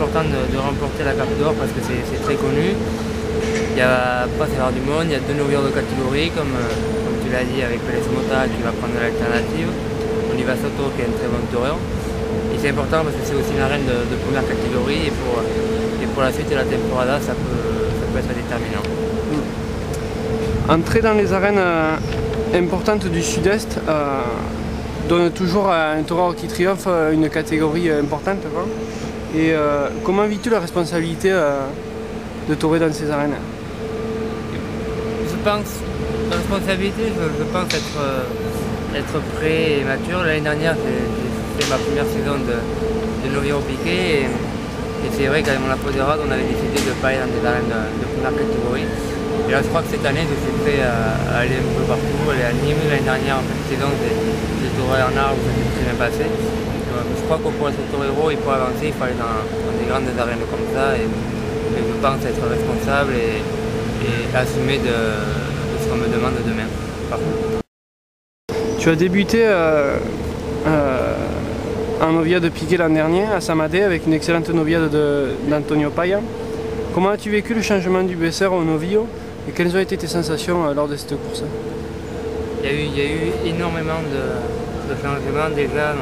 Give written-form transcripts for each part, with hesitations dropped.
important de remporter la Cape d'Or parce que c'est très connu. Il n'y a pas savoir du monde, il y a 2 novios de catégorie comme tu l'as dit avec Pérez Mota qui va prendre l'alternative, Oliva Soto qui est un très bon torero. Et c'est important parce que c'est aussi une arène de première catégorie et pour la suite de la temporada ça peut être déterminant. Entrer dans les arènes importantes du sud-est donne toujours à un torero qui triomphe une catégorie importante. Quoi. Et comment vis-tu la responsabilité de torer dans ces arènes? Je pense, la responsabilité, je pense être prêt et mature. L'année dernière, j'ai fait ma première saison de novio piqué et c'est vrai qu'avec mon apodérade, on avait décidé de ne pas aller dans des arènes de première catégorie. Et là, je crois que cette année, je suis prêt à aller un peu partout, aller à Nîmes. L'année dernière, en fin de saison, j'ai touré en art où ça s'est très bien passé. Je crois qu'on pourrait être torero et pour avancer, il faut aller dans des grandes arènes comme ça. Et je pense être responsable et assumer de ce qu'on me demande demain. Tu as débuté en noviade piqué l'an dernier à Samadé avec une excellente noviade d'Antonio Paya. Comment as-tu vécu le changement du BSR au novio et quelles ont été tes sensations lors de cette course? Il y a eu énormément de changements déjà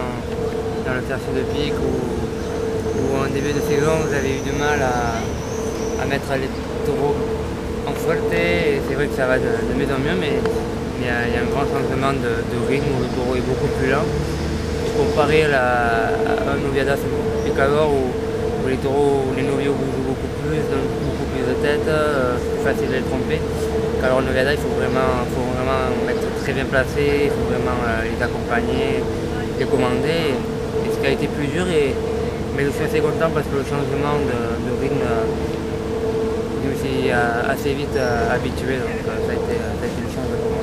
dans le tertiaire de pique où en début de saison j'avais eu du mal à mettre les taureaux en solté et c'est vrai que ça va de mieux en mieux mais il y a un grand changement de rythme où le taureau est beaucoup plus lent. Comparé à un noviadas picador où les taureaux, les novios bougent beaucoup plus, donnent beaucoup plus de tête, c'est plus facile de les tromper. Alors le noviada, il faut vraiment être très bien placé, il faut vraiment les accompagner, les commander. Et ce qui a été plus dur, mais je suis assez content parce que le changement de rythme, je me suis assez vite habitué, donc ça a été une chance pour moi.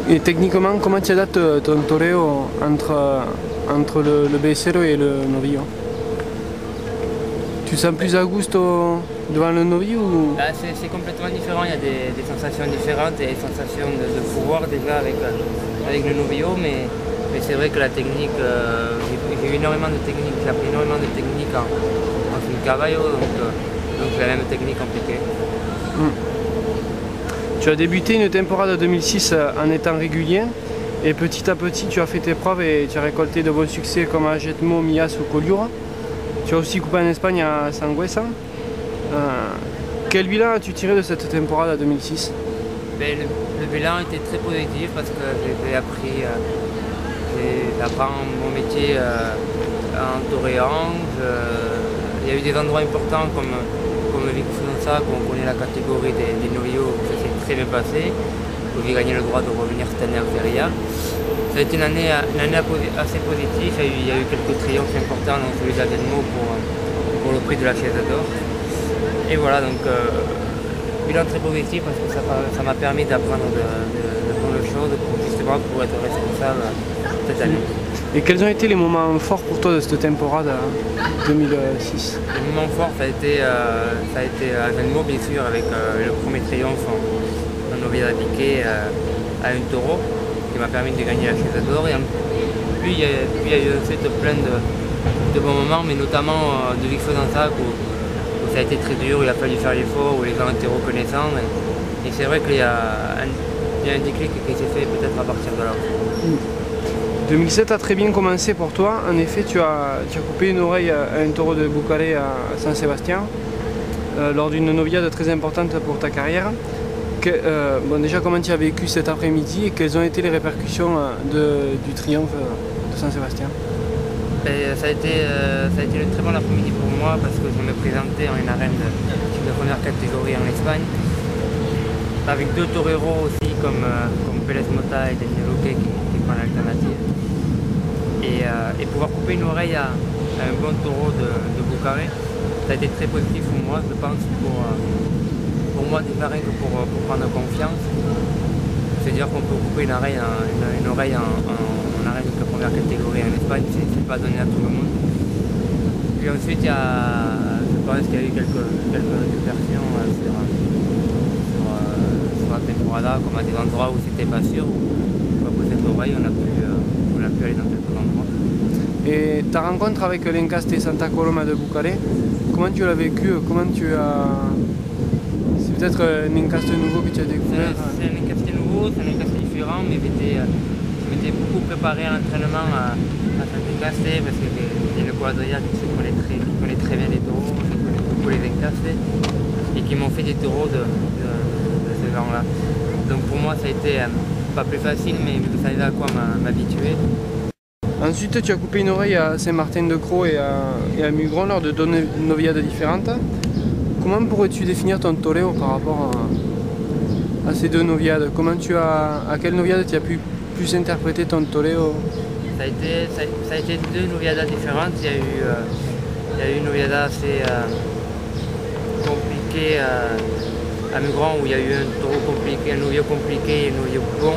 Et techniquement, comment tu adaptes ton toreo entre le BSR et le novio? Tu sens plus à gusto devant le novio ou... C'est complètement différent, il y a des sensations différentes et des sensations de pouvoir déjà avec le novio, mais c'est vrai que la technique, j'ai eu énormément de technique, j'ai appris énormément de technique en fin caballo, donc la même technique en piqué. Tu as débuté une temporada 2006 en étant régulier et petit à petit tu as fait tes preuves et tu as récolté de bons succès comme à Jetmo, Mias ou Collioure. Tu as aussi coupé en Espagne à Sangüesa. Quel bilan as-tu tiré de cette temporada 2006? Le bilan était très positif parce que j'ai appris mon métier en toréant. Il y a eu des endroits importants comme Vic Fonsa, où on connaît la catégorie des novios, ça s'est très bien passé. J'ai gagné le droit de revenir cette année en Feria. Ça a été une année assez positive, il y a eu quelques triomphes importants, donc celui d'Adelmo pour le prix de la chaise d'or. Et voilà, donc bilan très positif parce que ça m'a permis d'apprendre de bonnes choses justement pour être responsable cette année. Et quels ont été les moments forts pour toi de cette temporada 2006? Le moment fort, ça a été à Adelmo, bien sûr, avec le premier triomphe en noviada piqué à un taureau qui m'a permis de gagner la chaise d'or. Et puis il y a eu ensuite plein de bons moments, mais notamment de Vic Fonsa où ça a été très dur, il a fallu faire l'effort, où les gens étaient reconnaissants. Et c'est vrai qu'il y a un déclic qui s'est fait peut-être à partir de là. 2007 a très bien commencé pour toi. En effet, tu as coupé une oreille à un taureau de Bucaré à Saint-Sébastien lors d'une noviade très importante pour ta carrière. Déjà, comment tu as vécu cet après-midi et quelles ont été les répercussions du triomphe de Saint-Sébastien? Ça a été une très bonne après-midi pour moi parce que je me présentais en une arène de première catégorie en Espagne avec deux toreros aussi comme Pérez Mota et Daniel Oque qui prennent l'alternative. Et pouvoir couper une oreille à un bon taureau de Bucaré, ça a été très positif pour moi, je pense, pour moi déjà rien que pour prendre confiance. C'est-à-dire qu'on peut couper une oreille en arène de première catégorie en Espagne, c'est pas donné à tout le monde. Puis ensuite, je pense qu'il y a eu quelques répercussions sur la temporada, comme à des endroits où c'était pas sûr, où après cette oreille, on a pu aller dans quelques endroits. Et ta rencontre avec l'Encaste Santa Coloma de Bucaré, Comment tu l'as vécu? Comment tu as... C'est peut-être un encaste nouveau que tu as découvert? C'est un encaste nouveau, c'est un encaste différent, mais je m'étais beaucoup préparé à l'entraînement à cet encaster parce que j'ai le quadrillard qui connaît très bien les taureaux, je connais beaucoup les encastés et qui m'ont fait des taureaux de ce genre-là. Donc pour moi ça a été pas plus facile, mais je savais à quoi m'habituer. Ensuite, tu as coupé une oreille à Saint-Martin-de-Crau et à Mugron lors de deux noviades différentes. Comment pourrais-tu définir ton toréo par rapport à ces deux noviades? À quelle noviade tu as pu plus interpréter ton toréo? Ça a été deux noviadas différentes. Il y a eu une noviada assez compliquée à Mugron où il y a eu un taureau compliqué, un noviau compliqué et un noviau bon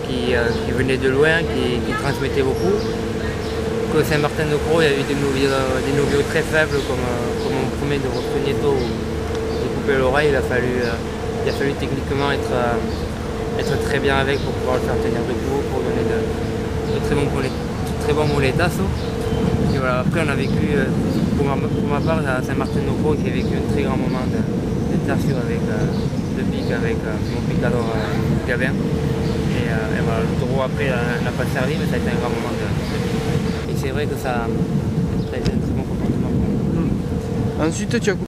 qui venait de loin, qui transmettait beaucoup. Qu'au Saint-Martin-de-Crau, il y a eu des noviaux très faibles comme mon premier de mon premier taux où j'ai coupé l'oreille. Il a fallu techniquement être très bien avec pour pouvoir le faire tenir debout, pour donner de très bons moletassos. Et voilà, après on a vécu, pour ma part à Saint-Martin-de-Crau, j'ai vécu un très grand moment de tertio de pique avec mon picador Gabin. Et voilà, le taureau après n'a pas servi, mais ça a été un grand moment de pique. Et c'est vrai que ça a été un très bon comportement pour moi. Ensuite, tu as coupé